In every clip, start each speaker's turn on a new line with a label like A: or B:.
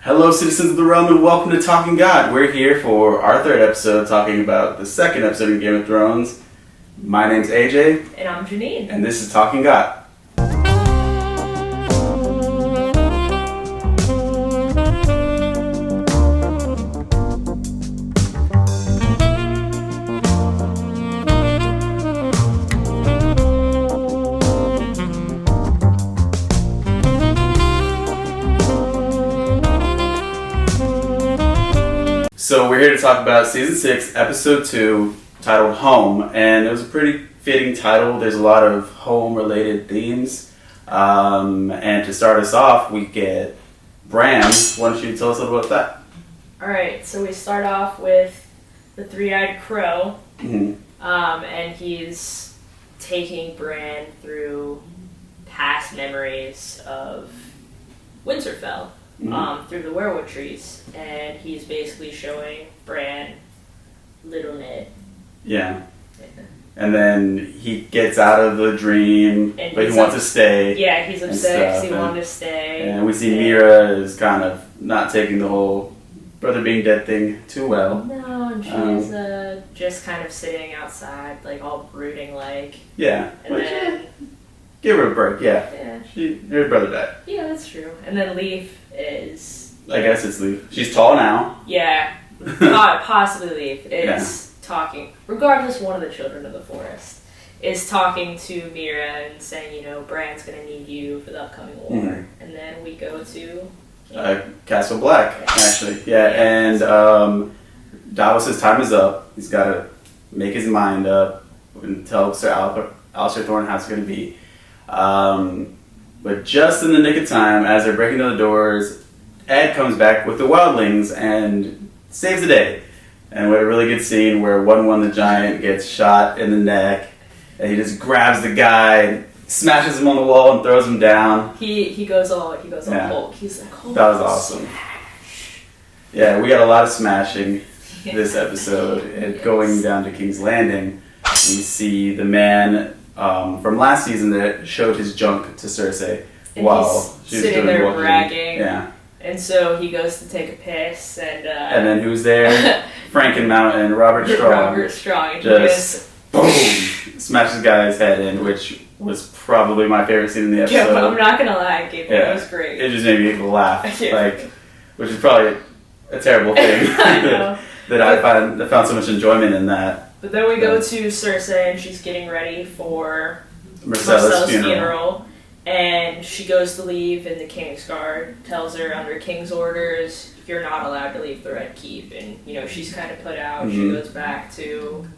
A: Hello, citizens of the realm, and welcome to Talking God. We're here for our third episode, talking about the second episode of Game of Thrones. My name's AJ.
B: And I'm Janine.
A: And this is Talking God. So we're here to talk about Season 6, Episode 2, titled Home. And it was a pretty fitting title. There's a lot of home-related themes. And to start us off, we get Bran. Why don't you tell us a little about that?
B: Alright, so we start off with the three-eyed crow.
A: Mm-hmm.
B: And he's taking Bran through past memories of Winterfell. Through the werewood trees, and he's basically showing Bran little Ned.
A: Yeah. And then he gets out of the dream, but he wants to stay.
B: Yeah, he's upset because he wanted to stay.
A: And we see Mira is kind of not taking the whole brother being dead thing too well.
B: No, and she's just kind of sitting outside, like all brooding, like.
A: Yeah.
B: And then.
A: Give her a break, yeah. Her brother died.
B: Yeah, that's true. And then Leaf is...
A: I guess it's Leaf. She's tall now.
B: Yeah. Possibly Leaf is talking, regardless, one of the children of the forest, is talking to Mira and saying, you know, Bran's going to need you for the upcoming war. Mm-hmm. And then we go to...
A: Castle Black, actually. Yeah, and Davos' time is up. He's got to make his mind up and tell Sir Alliser Thorne how it's going to be. But just in the nick of time, as they're breaking down the doors, Ed comes back with the wildlings and saves the day. And we had a really good scene where 1-1 the Giant gets shot in the neck, and he just grabs the guy and smashes him on the wall and throws him down.
B: He goes all Hulk. He's like, Hulk.
A: That was awesome. Yeah, we got a lot of smashing this episode. And going down to King's Landing, we see the man from last season that showed his junk to Cersei while she was
B: sitting there bragging.
A: Yeah.
B: And so he goes to take a piss, and
A: then who's there? Frankenmount and Robert Strong.
B: Robert Strong.
A: Just boom, smashed this guy's head in, which was probably my favorite scene in the episode.
B: Yeah, I'm not gonna lie, Gabe. It was great.
A: It just made me laugh,
B: Yeah.
A: Which is probably a terrible thing.
B: I know.
A: I found so much enjoyment in that.
B: But then we go to Cersei, and she's getting ready for
A: Myrcella's funeral.
B: And she goes to leave, and the King's Guard tells her, under King's orders, you're not allowed to leave the Red Keep. And, you know, she's kind of put out. Mm-hmm. She goes back to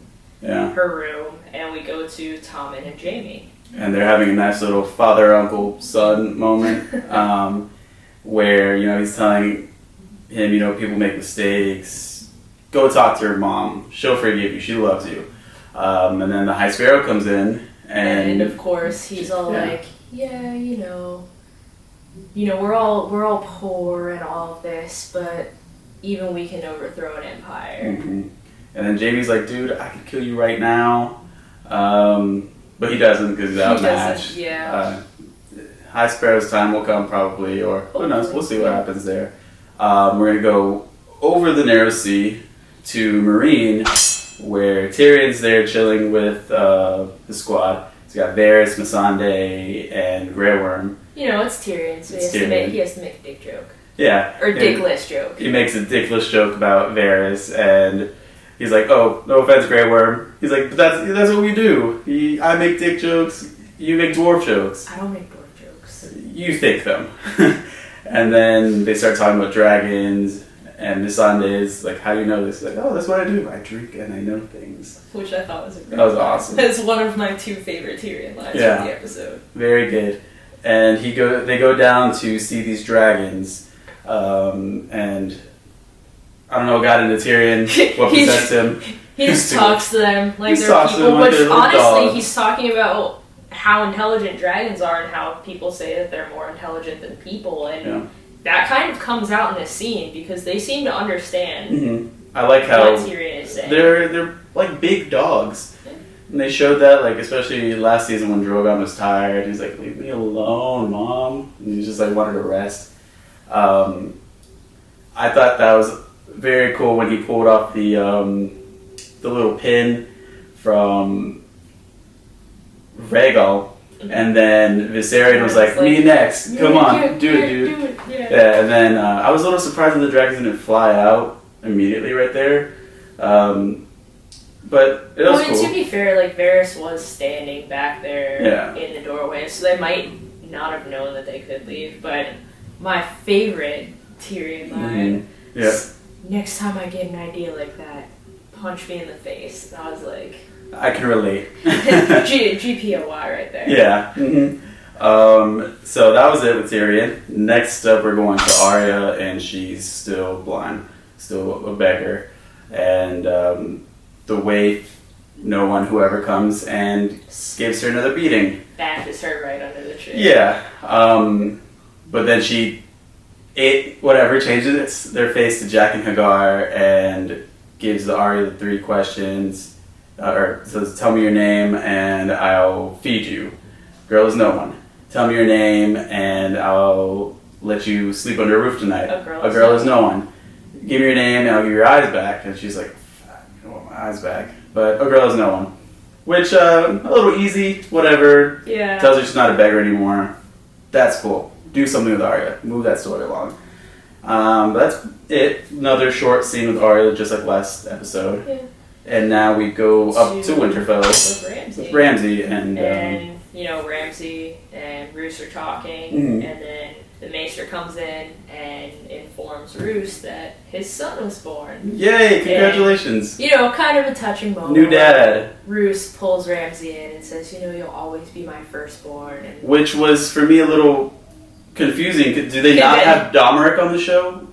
B: her room, and we go to Tommen and Jaime.
A: And they're having a nice little father, uncle, son moment where, you know, he's telling him, you know, people make mistakes. Go talk to her mom. She'll forgive you. She loves you. And then the High Sparrow comes in, and
B: of course he's all like, "Yeah, you know, we're all poor and all of this, but even we can overthrow an empire."
A: Mm-hmm. And then Jaime's like, "Dude, I could kill you right now," but he doesn't because he's outmatched.
B: Yeah.
A: High Sparrow's time will come probably, or who knows? We'll see what happens there. We're gonna go over the Narrow Sea to Meereen, where Tyrion's there chilling with the squad. He's got Varys, Missandei, and Grey Worm.
B: You know, it's Tyrion, so he has to make a dick joke.
A: Yeah.
B: Or dickless joke.
A: He makes a dickless joke about Varys, and he's like, "Oh, no offense, Grey Worm." He's like, "But that's what we do. I make dick jokes, you make dwarf jokes."
B: I don't make dwarf jokes.
A: You think them. And then they start talking about dragons. And Missandei is like, "How do you know this?" He's like, "Oh, that's what I do. I drink and I know things."
B: Which I thought was a great
A: That was awesome.
B: It's one of my two favorite Tyrion lines from the episode.
A: Very good. And they go down to see these dragons. And I don't know what got into Tyrion, what possessed him.
B: He just talks to them like they're people. Which honestly, he's talking about how intelligent dragons are and how people say that they're more intelligent than people. And that kind of comes out in this scene because they seem to understand.
A: Mm-hmm. I like how
B: what Tyrion is saying.
A: They're like big dogs. And they showed that, like, especially last season when Drogon was tired. He's like, "Leave me alone, Mom." And he just like wanted to rest. I thought that was very cool when he pulled off the little pin from Rhaegal, and then Viserion was like, "Me next, come on, do it, dude." Yeah, and then I was a little surprised that the dragons didn't fly out immediately right there, but it was cool.
B: To be fair, like Varys was standing back there in the doorway, so they might not have known that they could leave. But my favorite Tyrion line, next time I get an idea like that, punch me in the face. And I was like,
A: I can relate.
B: GPOY right there.
A: Yeah. Mm-hmm. So that was it with Tyrion. Next up, we're going to Arya, and she's still blind, still a beggar, and the waif, no one, whoever comes and gives her another beating.
B: Bashes her right under the chin.
A: Yeah. But then she changes their face to Jack and Hagar, and gives the Arya the 3 questions, or says, "Tell me your name and I'll feed you." Girl is no one. "Tell me your name and I'll let you sleep under a roof tonight." A girl is no one. "Give me your name and I'll give you your eyes back." And she's like, "I don't want my eyes back." But a girl is no one. Which, a little easy, whatever.
B: Yeah.
A: Tells her she's not a beggar anymore. That's cool. Do something with Arya. Move that story along. But that's it. Another short scene with Arya, just like last episode. Yeah. And now we go up to Winterfell with Ramsay. And
B: Ramsay and Roose are talking, and then the Maester comes in and informs Roose that his son was born.
A: Yay, congratulations.
B: And, kind of a touching moment.
A: New dad.
B: Roose pulls Ramsay in and says, "You'll always be my firstborn." And
A: which was, for me, a little confusing. Do they not have Domeric on the show?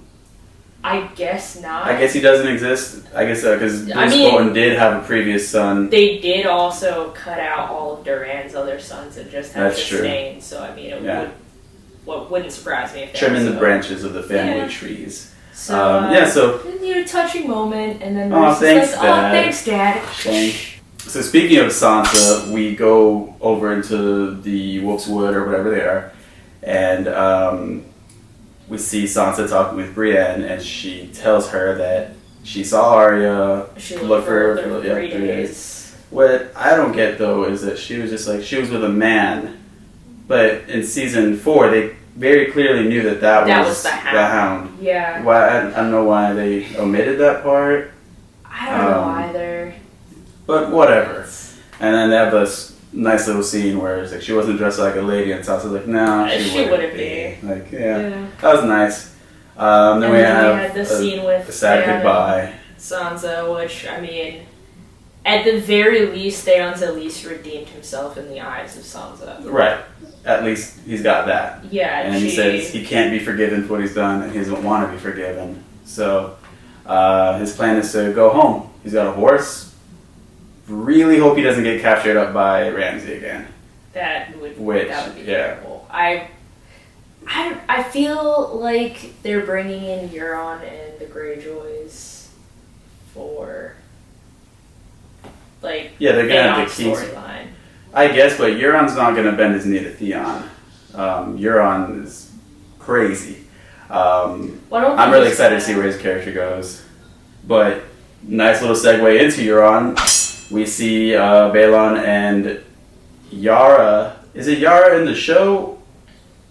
B: I guess not.
A: I guess he doesn't exist. I guess because Bruce Bolton did have a previous son.
B: They did also cut out all of Duran's other sons and just have Disdain. So it wouldn't surprise me if
A: trimming the branches of the family trees.
B: So a touching moment, and then
A: thanks, Dad.
B: Thanks, Dad.
A: So speaking of Sansa, we go over into the Wolf's Wood or whatever they are, and we see Sansa talking with Brienne, and she tells her that she saw Arya look for 3 days. What I don't get, though, is that she was just like, she was with a man, but in season 4, they very clearly knew that was the Hound.
B: Yeah.
A: Why? I don't know why they omitted that part.
B: I don't know either.
A: But whatever. And then they have this nice little scene where it's like she wasn't dressed like a lady, and Sansa's like, "No, she wouldn't be." Like, that was nice. Then we had
B: the scene with
A: the sad goodbye.
B: Sansa, which at the very least, Theon's at least redeemed himself in the eyes of Sansa.
A: Right. At least he's got that.
B: Yeah.
A: And he says he can't be forgiven for what he's done, and he doesn't want to be forgiven. So his plan is to go home. He's got a horse. Really hope he doesn't get captured up by Ramsay again. That would be terrible.
B: I feel like they're bringing in Euron and the Greyjoys for
A: they're gonna have the storyline. I guess, but Euron's not gonna bend his knee to Theon. Euron is crazy. I'm really excited to see where his character goes. But nice little segue into Euron. We see Balon and Yara. Is it Yara in the show,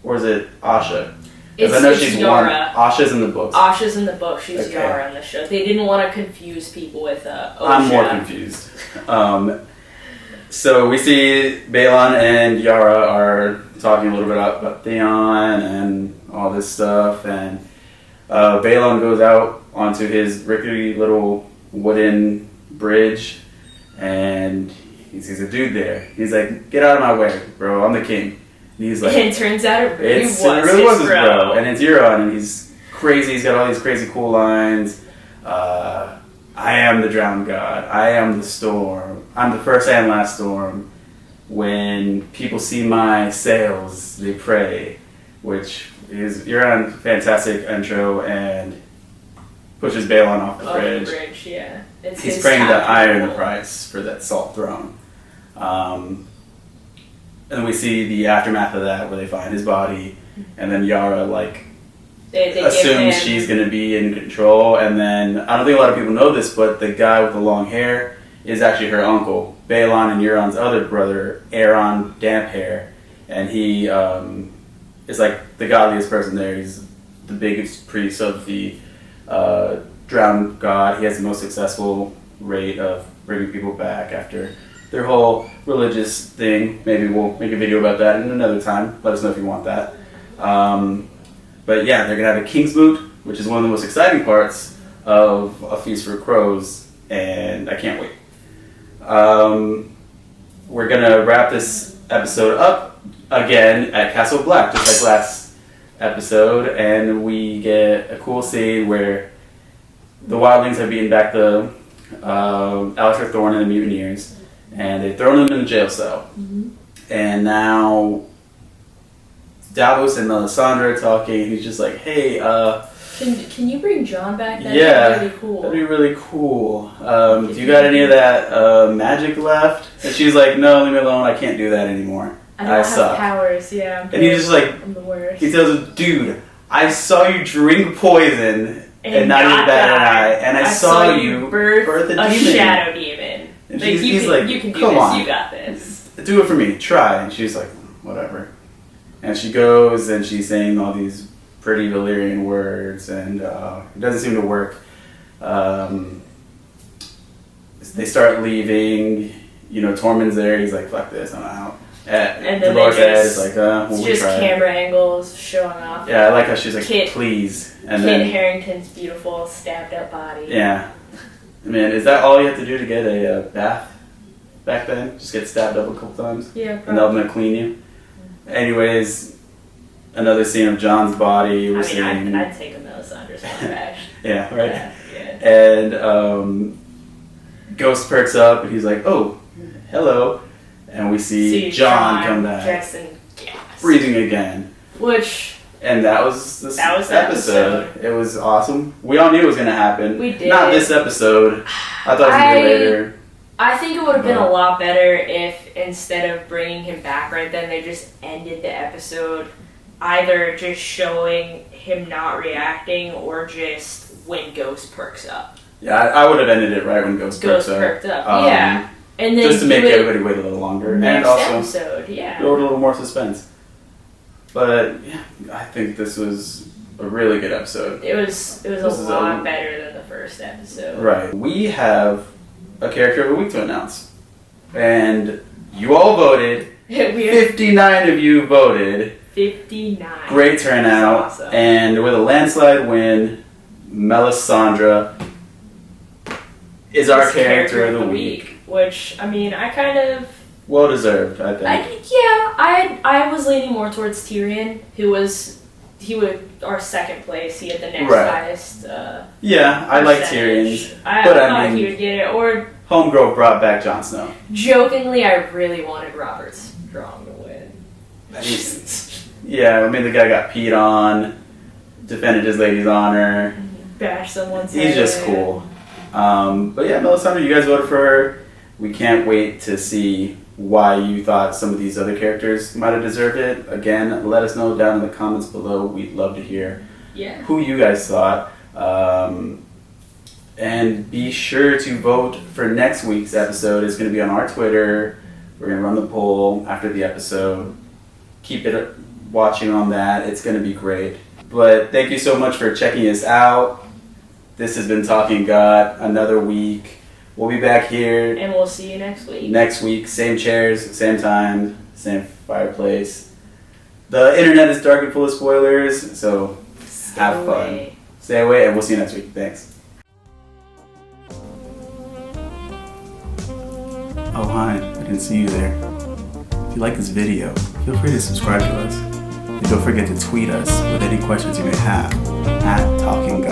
A: or is it Asha?
B: It's Yara.
A: Asha's in the books.
B: Asha's in the book. She's Yara in the show. They didn't want to confuse people with Osha.
A: I'm more confused. So we see Balon and Yara are talking a little bit about Theon and all this stuff, and Balon goes out onto his rickety little wooden bridge, and he sees a dude there. He's like, "Get out of my way, bro. I'm the king." And he's like,
B: and it turns out it really was his
A: bro. And it's Euron, and he's crazy. He's got all these crazy cool lines. I am the drowned god. I am the storm. I'm the first and last storm. When people see my sails, they pray. Which is Euron, fantastic intro, and pushes Balon off the bridge.
B: Yeah.
A: He's praying to iron the price for that salt throne. And then we see the aftermath of that, where they find his body, and then Yara
B: They
A: assumes she's going to be in control. And then, I don't think a lot of people know this, but the guy with the long hair is actually her uncle. Balon and Euron's other brother, Aeron Damphair. And he is like the godliest person there. He's the biggest priest of the drowned god. He has the most successful rate of bringing people back after their whole religious thing. Maybe we'll make a video about that in another time. Let us know if you want that. But yeah, they're going to have a King's Moot, which is one of the most exciting parts of A Feast for Crows, and I can't wait. We're going to wrap this episode up again at Castle Black, just like last episode, and we get a cool scene where the wildlings have beaten back the Alistair Thorne and the Mutineers, and they've thrown them in a jail cell. Mm-hmm. And now Davos and Melisandre are talking, and he's just like, hey,
B: Can you bring Jon back? That'd be really cool.
A: That'd be really cool. Do you got any of that magic left? And she's like, no, leave me alone, I can't do that anymore.
B: I don't have powers, yeah.
A: And he's just like,
B: I'm the worst.
A: He tells him, dude, I saw you drink poison and not even bat an eye, and I saw you birth a demon.
B: Shadow demon.
A: And
B: like,
A: he's like,
B: you can do
A: come
B: this,
A: on.
B: You got this.
A: Do it for me, try. And she's like, whatever. And she goes and she's saying all these pretty Valyrian words, and it doesn't seem to work. They start leaving. You know, Tormund's there. He's like, fuck this, I'm out.
B: And then
A: Dolores is like, we'll
B: just
A: try.
B: Camera angles showing off.
A: Yeah, I like how she's like, please. And
B: Kit
A: then
B: Harington's beautiful stabbed up body.
A: Yeah. Man, is that all you have to do to get a bath back then? Just get stabbed up a couple times?
B: Yeah, probably.
A: And they're going to clean you? Anyways, another scene of Jon's body.
B: I'd take a Melisandre's bash.
A: Yeah, right?
B: Yeah.
A: And Ghost perks up, and he's like, oh, hello. And we see Jon come back.
B: Dressed in gas.
A: Breathing again. And that was this episode. It was awesome. We all knew it was going to happen.
B: We did.
A: Not this episode. I thought it was going to be later.
B: I think it would have been a lot better if, instead of bringing him back right then, they just ended the episode either just showing him not reacting or just when Ghost perks up.
A: Yeah, I would have ended it right when Ghost
B: perked up. Yeah. And then
A: just to make everybody wait a little longer.
B: Next
A: and also
B: episode, yeah.
A: build a little more suspense. But yeah, I think this was a really good episode.
B: It was a lot better than the first episode.
A: Right. We have a character of the week to announce. And you all voted. 59 of you voted.
B: 59.
A: Great turnout.
B: Awesome.
A: And with a landslide win, Melisandre is our character of the week.
B: Which, I mean, I kind of...
A: Well deserved, I think.
B: I was leaning more towards Tyrion, he was our second place. He had the next highest.
A: Yeah, I like Tyrion's.
B: I thought he would get it. Or
A: Homegirl brought back Jon Snow.
B: Jokingly, I really wanted Robert Strong to win.
A: Yeah, I mean the guy got peed on, defended his lady's honor,
B: bashed someone's head.
A: He's just cool. But yeah, Melisandre, you guys voted for her. We can't wait to see why you thought some of these other characters might have deserved it. Again, let us know down in the comments below. We'd love to hear who you guys thought. And be sure to vote for next week's episode. It's going to be on our Twitter. We're going to run the poll after the episode. Keep it watching on that. It's going to be great. But thank you so much for checking us out. This has been Talking God, another week. We'll be back here.
B: And we'll see you next week.
A: Next week, same chairs, same time, same fireplace. The internet is dark and full of spoilers, so have fun. Stay away, and we'll see you next week. Thanks. Oh, hi. I didn't see you there. If you like this video, feel free to subscribe to us. And don't forget to tweet us with any questions you may have at Talking God.